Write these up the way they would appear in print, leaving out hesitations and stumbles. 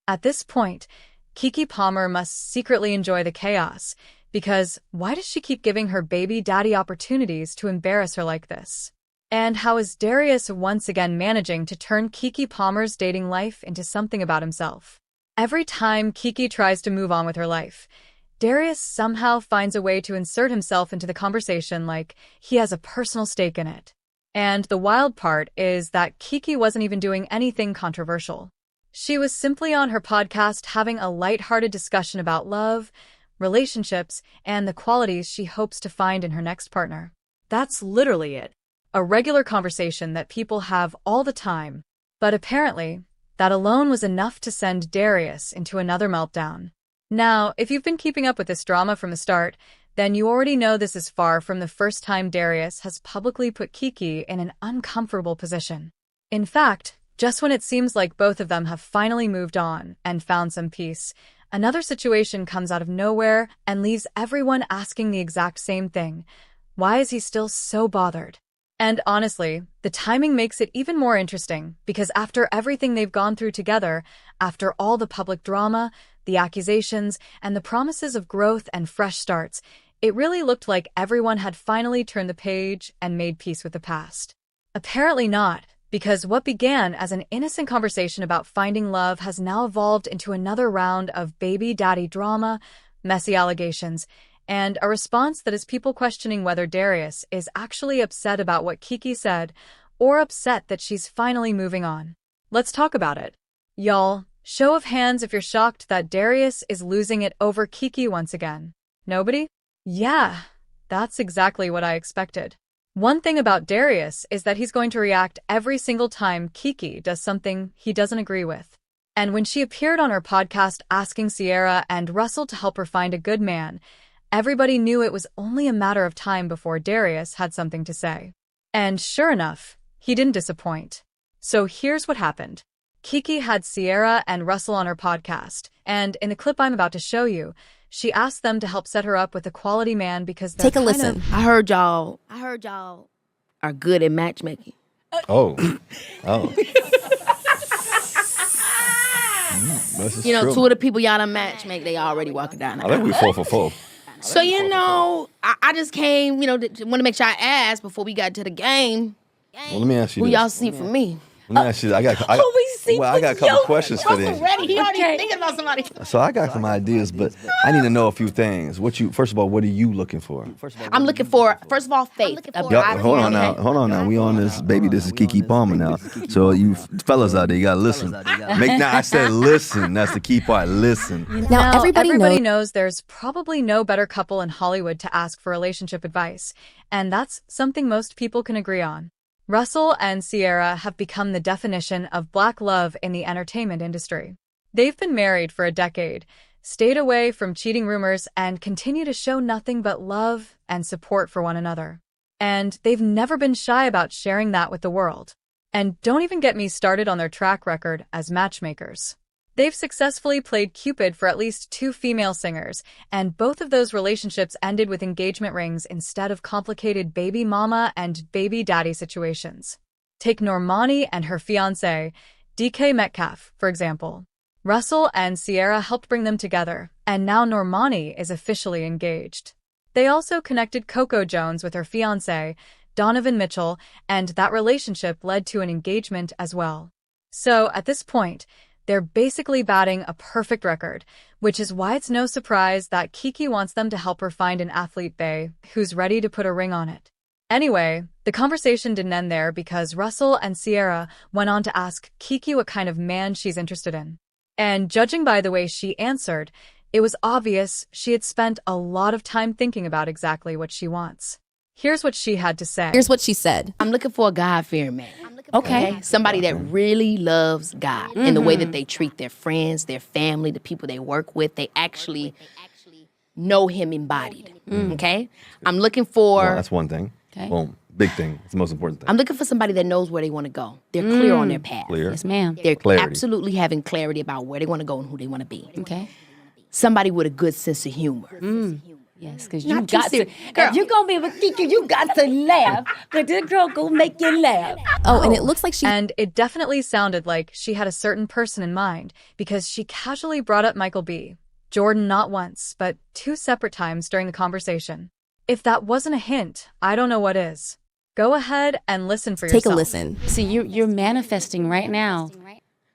At this point, Keke Palmer must secretly enjoy the chaos, because why does she keep giving her baby daddy opportunities to embarrass her like this? And how is Darius once again managing to turn Keke Palmer's dating life into something about himself? Every time Keke tries to move on with her life, Darius somehow finds a way to insert himself into the conversation like he has a personal stake in it. And the wild part is that Keke wasn't even doing anything controversial. She was simply on her podcast having a lighthearted discussion about love, relationships, and the qualities she hopes to find in her next partner. That's literally it. A regular conversation that people have all the time. But apparently, that alone was enough to send Darius into another meltdown. Now, if you've been keeping up with this drama from the start, then you already know this is far from the first time Darius has publicly put Keke in an uncomfortable position. In fact, just when it seems like both of them have finally moved on and found some peace, another situation comes out of nowhere and leaves everyone asking the exact same thing. Why is he still so bothered? And honestly, the timing makes it even more interesting because after everything they've gone through together, after all the public drama, the accusations, and the promises of growth and fresh starts, it really looked like everyone had finally turned the page and made peace with the past. Apparently not, because what began as an innocent conversation about finding love has now evolved into another round of baby daddy drama, messy allegations, and a response that has people questioning whether Darius is actually upset about what Keke said or upset that she's finally moving on. Let's talk about it. Y'all, show of hands if you're shocked that Darius is losing it over Keke once again. Nobody? Yeah, that's exactly what I expected. One thing about Darius is that he's going to react every single time Keke does something he doesn't agree with. And when she appeared on her podcast asking Ciara and Russell to help her find a good man, everybody knew it was only a matter of time before Darius had something to say. And sure enough, he didn't disappoint. So here's what happened. Keke had Ciara and Russell on her podcast, and in the clip I'm about to show you, she asked them to help set her up with a quality man because they're Take a listen. I heard y'all are good at matchmaking. Oh. You know, two of the people y'all done matchmake, they already walking down the I think we 4 for 4. So, you know, I just came, want to make sure I asked before we got to the game. Well, let me ask you Who this. y'all see from me? Let me ask you this. I got a couple questions for this. Ready? He already thinking about somebody. So I got some ideas, but I need to know a few things. First of all, what are you looking for? I'm looking for, first of all, faith. Hold on now. We on this, baby. This is Keke Palmer now. So you fellas out there, you gotta listen. I said listen. That's the key part. Listen. Now everybody knows there's probably no better couple in Hollywood to ask for relationship advice, and that's something most people can agree on. Russell and Ciara have become the definition of black love in the entertainment industry. They've been married for a decade, stayed away from cheating rumors, and continue to show nothing but love and support for one another. And they've never been shy about sharing that with the world. And don't even get me started on their track record as matchmakers. They've successfully played Cupid for at least 2 female singers, and both of those relationships ended with engagement rings instead of complicated baby mama and baby daddy situations. Take Normani and her fiancé, DK Metcalf, for example. Russell and Ciara helped bring them together, and now Normani is officially engaged. They also connected Coco Jones with her fiancé, Donovan Mitchell, and that relationship led to an engagement as well. So, at this point, they're basically batting a perfect record, which is why it's no surprise that Keke wants them to help her find an athlete bae who's ready to put a ring on it. Anyway, the conversation didn't end there because Russell and Ciara went on to ask Keke what kind of man she's interested in. And judging by the way she answered, it was obvious she had spent a lot of time thinking about exactly what she wants. Here's what she had to say. Here's what she said. I'm looking for a God-fearing man. Okay. Somebody that really loves God in the way that they treat their friends, their family, the people they work with. They actually know him embodied. Okay? I'm looking for... Well, that's one thing. Okay. Boom. Big thing. It's the most important thing. I'm looking for somebody that knows where they want to go. They're clear on their path. Clear. Yes, ma'am. They're Clarity. absolutely having clarity about where they want to go and who they want to be. Okay. Somebody with a good sense of humor. Yes, because you got to. Girl. If you're going to be with Keke, you got to laugh. But this girl going to make you laugh. Oh, and it looks like she... And it definitely sounded like she had a certain person in mind because she casually brought up Michael B. Jordan not once, but 2 separate times during the conversation. If that wasn't a hint, I don't know what is. Go ahead and listen for yourself. Take a listen. See, you're manifesting right now.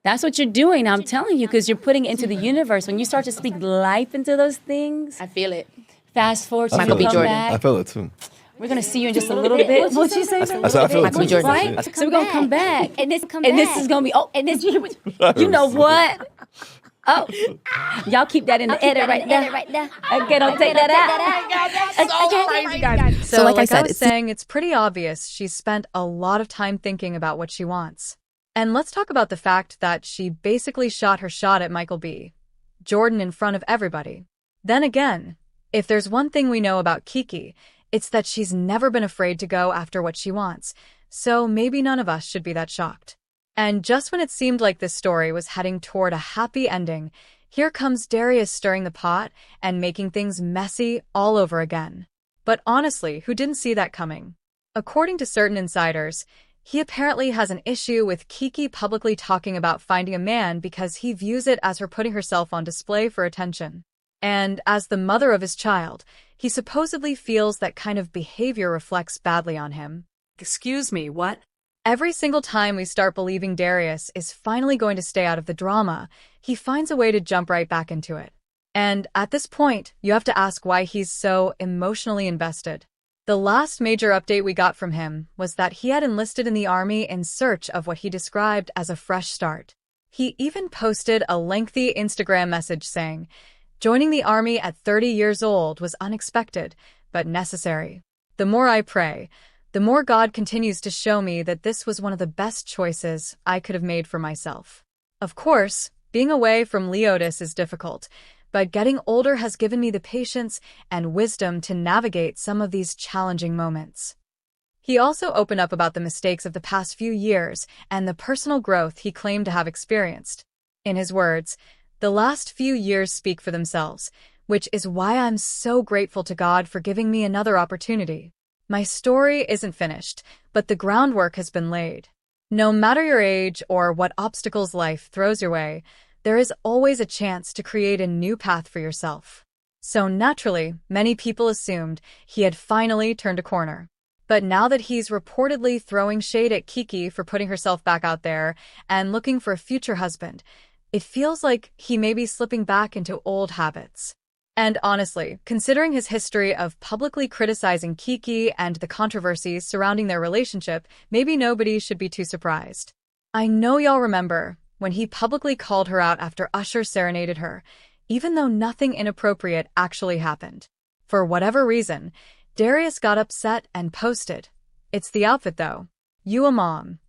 That's what you're doing. I'm telling you, because you're putting it into the universe. When you start to speak life into those things, I feel it. Fast forward to Michael B. Jordan. back. I feel it too. We're going to see you in just a little bit. What'd you say? I said I feel it Michael B. too. Jordan. Right? So we're going to come back. And this is going to be, you know what? Oh, y'all keep that in the edit right there. Okay, don't take that out. So crazy, guys. So like I said, I was saying, it's pretty obvious she's spent a lot of time thinking about what she wants. And let's talk about the fact that she basically shot her shot at Michael B. Jordan in front of everybody. Then again, if there's one thing we know about Keke, it's that she's never been afraid to go after what she wants. So maybe none of us should be that shocked. And just when it seemed like this story was heading toward a happy ending, here comes Darius stirring the pot and making things messy all over again. But honestly, who didn't see that coming? According to certain insiders, he apparently has an issue with Keke publicly talking about finding a man because he views it as her putting herself on display for attention. And as the mother of his child, he supposedly feels that kind of behavior reflects badly on him. Excuse me, what? Every single time we start believing Darius is finally going to stay out of the drama, he finds a way to jump right back into it. And at this point, you have to ask why he's so emotionally invested. The last major update we got from him was that he had enlisted in the army in search of what he described as a fresh start. He even posted a lengthy Instagram message saying, "Joining the army at 30 years old was unexpected, but necessary. The more I pray, the more God continues to show me that this was one of the best choices I could have made for myself." Of course, being away from Leotis is difficult, but getting older has given me the patience and wisdom to navigate some of these challenging moments. He also opened up about the mistakes of the past few years and the personal growth he claimed to have experienced. In his words, "The last few years speak for themselves, which is why I'm so grateful to God for giving me another opportunity. My story isn't finished, but the groundwork has been laid. No matter your age or what obstacles life throws your way, there is always a chance to create a new path for yourself." So naturally, many people assumed he had finally turned a corner. But now that he's reportedly throwing shade at Keke for putting herself back out there and looking for a future husband, it feels like he may be slipping back into old habits. And honestly, considering his history of publicly criticizing Keke and the controversies surrounding their relationship, maybe nobody should be too surprised. I know y'all remember when he publicly called her out after Usher serenaded her, even though nothing inappropriate actually happened. For whatever reason, Darius got upset and posted, "It's the outfit though. You a mom."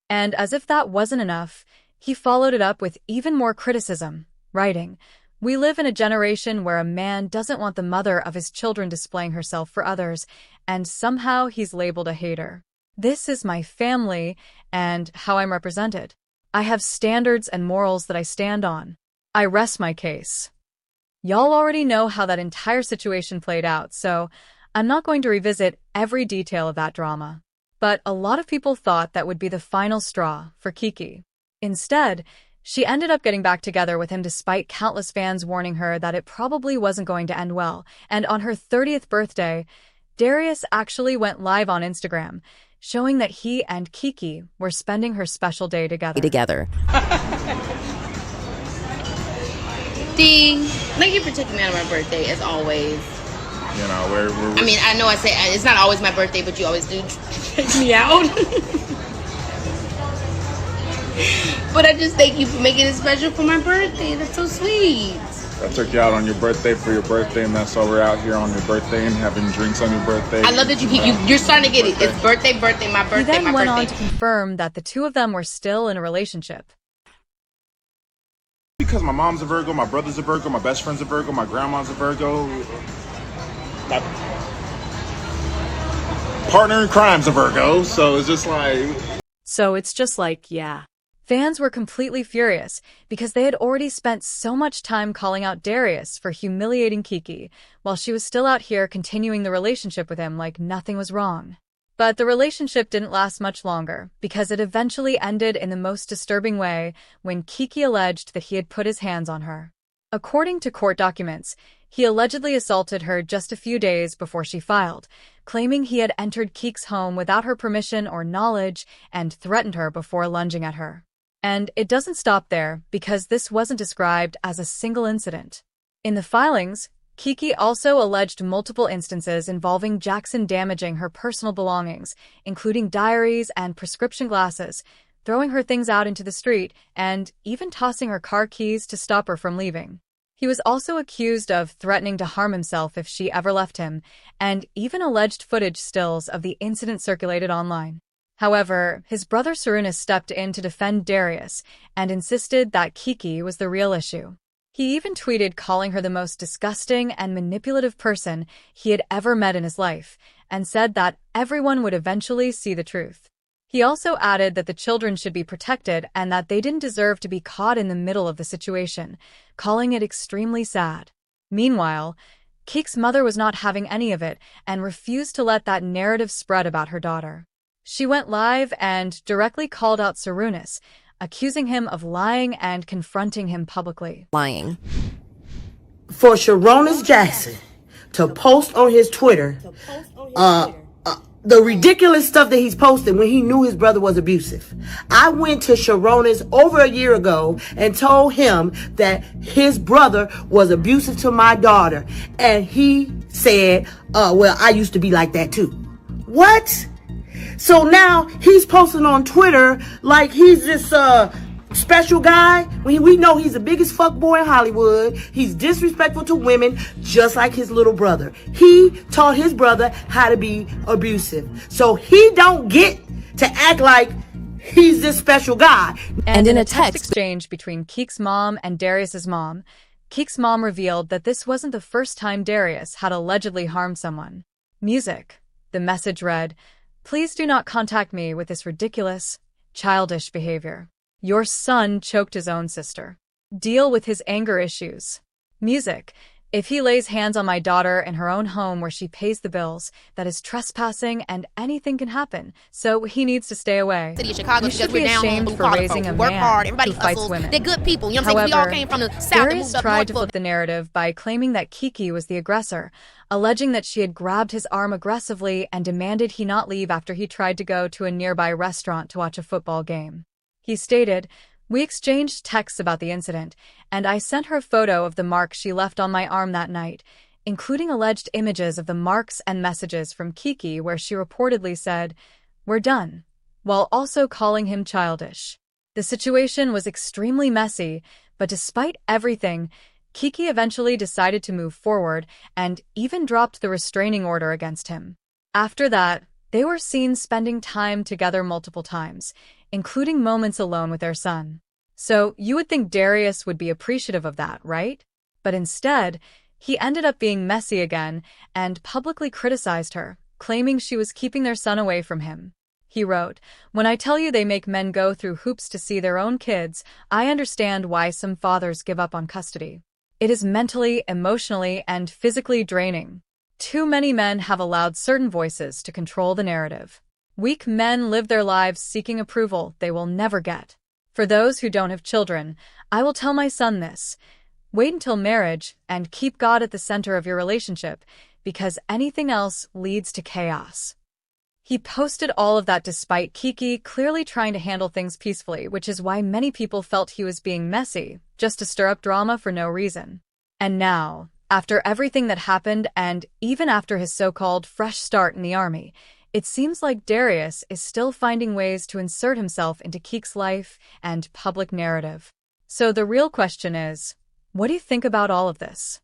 And as if that wasn't enough, he followed it up with even more criticism, writing, "We live in a generation where a man doesn't want the mother of his children displaying herself for others, and somehow he's labeled a hater. This is my family and how I'm represented. I have standards and morals that I stand on. I rest my case." Y'all already know how that entire situation played out, so I'm not going to revisit every detail of that drama. But a lot of people thought that would be the final straw for Keke. Instead, she ended up getting back together with him despite countless fans warning her that it probably wasn't going to end well. And on her 30th birthday, Darius actually went live on Instagram, showing that he and Keke were spending her special day together. D, thank you for taking me out of my birthday, as always. You know, we're I mean, I know I say it's not always my birthday, but you always do take me out. But I just thank you for making it special for my birthday. That's so sweet. I took you out on your birthday for your birthday, and that's why we're out here on your birthday and having drinks on your birthday. I love that you're starting to get it. It's birthday, my birthday, He my then went birthday. on to confirm that the two of them were still in a relationship. Because my mom's a Virgo, my brother's a Virgo, my best friend's a Virgo, my grandma's a Virgo. My partner in crime's a Virgo, so it's just like... So it's just like, yeah. Fans were completely furious because they had already spent so much time calling out Darius for humiliating Keke, while she was still out here continuing the relationship with him like nothing was wrong. But the relationship didn't last much longer because it eventually ended in the most disturbing way when Keke alleged that he had put his hands on her. According to court documents, he allegedly assaulted her just a few days before she filed, claiming he had entered Keke's home without her permission or knowledge and threatened her before lunging at her. And it doesn't stop there because this wasn't described as a single incident. In the filings, Keke also alleged multiple instances involving Jackson damaging her personal belongings, including diaries and prescription glasses, throwing her things out into the street, and even tossing her car keys to stop her from leaving. He was also accused of threatening to harm himself if she ever left him, and even alleged footage stills of the incident circulated online. However, his brother Sarunas stepped in to defend Darius and insisted that Keke was the real issue. He even tweeted calling her the most disgusting and manipulative person he had ever met in his life, and said that everyone would eventually see the truth. He also added that the children should be protected and that they didn't deserve to be caught in the middle of the situation, calling it extremely sad. Meanwhile, Keke's mother was not having any of it and refused to let that narrative spread about her daughter. She went live and directly called out Sarunas, accusing him of lying and confronting him publicly. Lying. For Darius Jackson to post on his Twitter the ridiculous stuff that he's posted when he knew his brother was abusive. I went to Sharonis over a year ago and told him that his brother was abusive to my daughter. And he said, well, I used to be like that too. What? So now he's posting on Twitter like he's this special guy when we know he's the biggest fuckboy in Hollywood. He's disrespectful to women just like his little brother. He taught his brother how to be abusive. So he don't get to act like he's this special guy. And in a text exchange between Keke's mom and Darius's mom, Keke's mom revealed that this wasn't the first time Darius had allegedly harmed someone. Music. The message read, "Please do not contact me with this ridiculous, childish behavior. Your son choked his own sister. Deal with his anger issues." Music. "If he lays hands on my daughter in her own home where she pays the bills, that is trespassing and anything can happen, so he needs to stay away." City of Chicago, You should because be we're down ashamed on for blue-collar raising folks a who work man hard. Everybody who fights hustles. women. They're good people. You know what I'm saying? We all However, came from the South and Darius moved up tried north to for flip the narrative by claiming that Keke was the aggressor, alleging that she had grabbed his arm aggressively and demanded he not leave after he tried to go to a nearby restaurant to watch a football game. He stated, "We exchanged texts about the incident, and I sent her a photo of the mark she left on my arm that night, including alleged images of the marks and messages from Keke where she reportedly said, 'We're done,' while also calling him childish." The situation was extremely messy, but despite everything, Keke eventually decided to move forward and even dropped the restraining order against him. After that, they were seen spending time together multiple times, including moments alone with their son. So you would think Darius would be appreciative of that, right? But instead, he ended up being messy again and publicly criticized her, claiming she was keeping their son away from him. He wrote, "When I tell you they make men go through hoops to see their own kids, I understand why some fathers give up on custody. It is mentally, emotionally, and physically draining. Too many men have allowed certain voices to control the narrative. Weak men live their lives seeking approval they will never get. For those who don't have children, I will tell my son this. Wait until marriage and keep God at the center of your relationship, because anything else leads to chaos." He posted all of that despite Keke clearly trying to handle things peacefully, which is why many people felt he was being messy, just to stir up drama for no reason. And now, after everything that happened and even after his so-called fresh start in the army, it seems like Darius is still finding ways to insert himself into Keke's life and public narrative. So the real question is, what do you think about all of this?